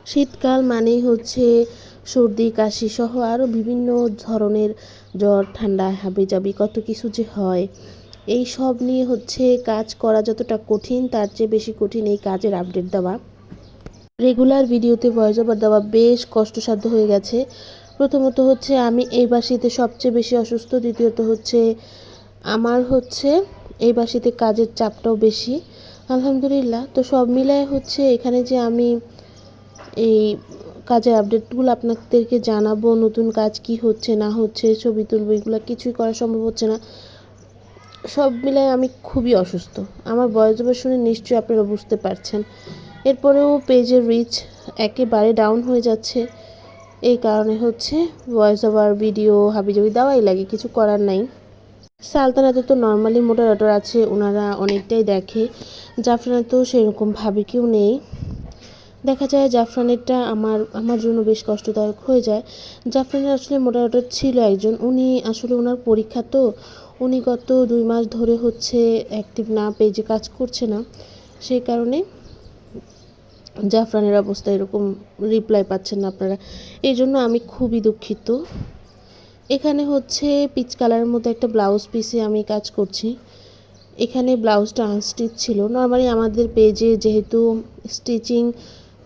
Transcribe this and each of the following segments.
শীতকাল মানেই হচ্ছে সর্দি কাশি সহ আরও বিভিন্ন ধরনের জ্বর ঠান্ডা হাবিজাবি কত কিছু যে হয়। এই সব নিয়ে হচ্ছে কাজ করা যতটা কঠিন তার চেয়ে বেশি কঠিন এই কাজের আপডেট দেওয়া। রেগুলার ভিডিওতে ভয়েস ওভার দেওয়া বেশ কষ্টসাধ্য হয়ে গেছে। প্রথমত হচ্ছে আমি এই বাসিতে সবচেয়ে বেশি অসুস্থ, দ্বিতীয়ত হচ্ছে আমার হচ্ছে এই বাসিতে কাজের চাপটাও বেশি। আলহামদুলিল্লাহ, তো সব মিলায় হচ্ছে এখানে যে আমি এই কাজের আপডেটগুলো আপনাদেরকে জানাবো, নতুন কাজ কি হচ্ছে না হচ্ছে, ছবি তুলবো, এগুলো কিছুই করা সম্ভব হচ্ছে না। সব মিলায় আমি খুবই অসুস্থ। আমার ভয়েস ওভার শুনে নিশ্চয়ই আপনারা বুঝতে পারছেন। এরপরেও পেজের রিচ একেবারে ডাউন হয়ে যাচ্ছে। এই কারণে হচ্ছে ভয়েস ওভার ভিডিও হাবিজাবি দেওয়াই লাগে, কিছু করার নাই। সালতানাতে তো নর্মালি মোডারেটর আছে, ওনারা অনেকটাই দেখে। জাফরানেতেও সেরকমভাবে কেউ নেই। দেখা যায় জাফরানেরটা আমার জন্য বেশ কষ্টদায়ক হয়ে যায়। জাফরানের আসলে মোডারেটর ছিল একজন, উনি আসলে ওনার পরীক্ষা, তো উনি গত 2 মাস ধরে হচ্ছে অ্যাক্টিভ না, পেজে কাজ করছে না। সেই কারণে জাফরানের অবস্থা এরকম, রিপ্লাই পাচ্ছেন না আপনারা। এই জন্য আমি খুবই দুঃখিত। এখানে হচ্ছে পিচ কালারের মধ্যে একটা ব্লাউজ পিসে আমি কাজ করছি। এখানে ব্লাউজটা আনস্টিচ ছিল। নর্মালি আমাদের পেজে যেহেতু স্টিচিং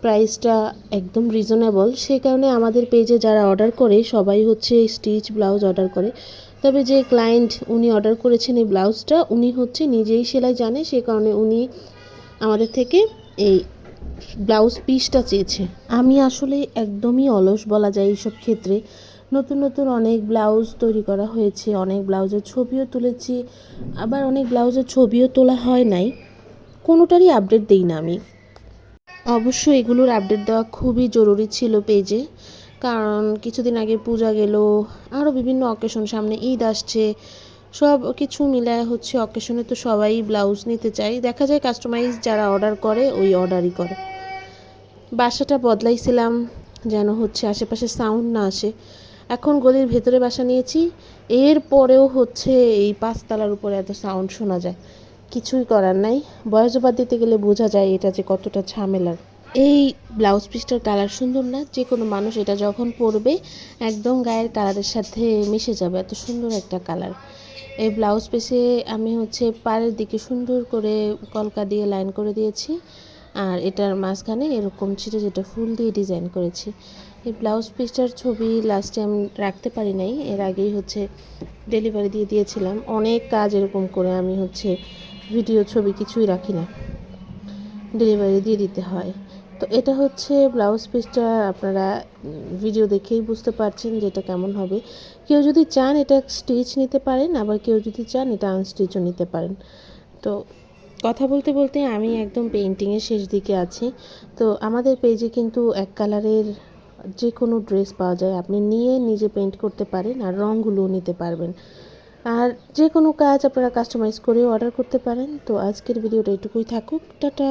প্রাইসটা একদম রিজনেবল, সেই কারণে আমাদের পেজে যারা অর্ডার করে সবাই হচ্ছে স্টিচ ব্লাউজ অর্ডার করে। তবে যে ক্লায়েন্ট উনি অর্ডার করেছেন এই ব্লাউজটা, উনি হচ্ছে নিজেই সেলাই জানে, সেই কারণে উনি আমাদের থেকে এই ব্লাউজ পিসটা চেয়েছে। আমি আসলে একদমই অলস বলা যায় এইসব ক্ষেত্রে। নতুন নতুন অনেক ব্লাউজ তৈরি করা হয়েছে, অনেক ব্লাউজের ছবিও তুলেছি, আবার অনেক ব্লাউজের ছবিও তোলা হয় নাই, কোনোটারই আপডেট দিই না আমি। অবশ্য এগুলোর আপডেট দেওয়া খুবই জরুরি ছিল পেজে, কারণ কিছুদিন আগে পূজা গেল, আরও বিভিন্ন অকেশন, সামনে ঈদ আসছে, সব কিছু মিলায় হচ্ছে অকেশনে তো সবাই ব্লাউজ নিতে চায়। দেখা যায় কাস্টমাইজ যারা অর্ডার করে ওই অর্ডারই করে। বাসাটা বদলাইছিলাম যেন হচ্ছে আশেপাশে সাউন্ড না আসে। এখন গলির ভেতরে বাসা নিয়েছি, এরপরেও হচ্ছে এই 5 তলার উপরে এত সাউন্ড শোনা যায়। কিছুই করার নাই, ভয়েস ওভার দিতে গেলে বোঝা যায় এটা যে কতটা ঝামেলার। এই ব্লাউজ পিসটার কালার সুন্দর না? যে কোনো মানুষ এটা যখন পরবে একদম গায়ের কালারের সাথে মিশে যাবে, এত সুন্দর একটা কালার। এই ব্লাউজ পিসে আমি হচ্ছে পাড়ের দিকে সুন্দর করে কলকা দিয়ে লাইন করে দিয়েছি, আর এটার মাঝখানে এরকম ছিটে যেটা ফুল দিয়ে ডিজাইন করেছি। এই ব্লাউজ পিসটার ছবি লাস্টে আমি রাখতে পারি নাই, এর আগেই হচ্ছে ডেলিভারি দিয়ে দিয়েছিলাম। অনেক কাজ এরকম করে আমি হচ্ছে ভিডিও ছবি কিছুই রাখি না, ডেলিভারি দিয়ে দিতে হয়। তো এটা হচ্ছে ব্লাউজ পিসটা, আপনারা ভিডিও দেখেই বুঝতে পারছেন যে এটা কেমন হবে। কেউ যদি চান এটা স্টিচ নিতে পারেন, আবার কেউ যদি চান এটা আনস্টিচও নিতে পারেন। তো কথা বলতে বলতে আমি একদম পেইন্টিংয়ের শেষ দিকে আছি। তো আমাদের পেজে কিন্তু এক কালারের যে কোনো ড্রেস পাওয়া যায়, আপনি নিয়ে নিজে পেইন্ট করতে পারেন, আর রঙগুলোও নিতে পারবেন, আর যে কোনো কাজ আপনারা কাস্টমাইজ করেও অর্ডার করতে পারেন। তো আজকের ভিডিওটা এটুকুই থাকুক, টাটা।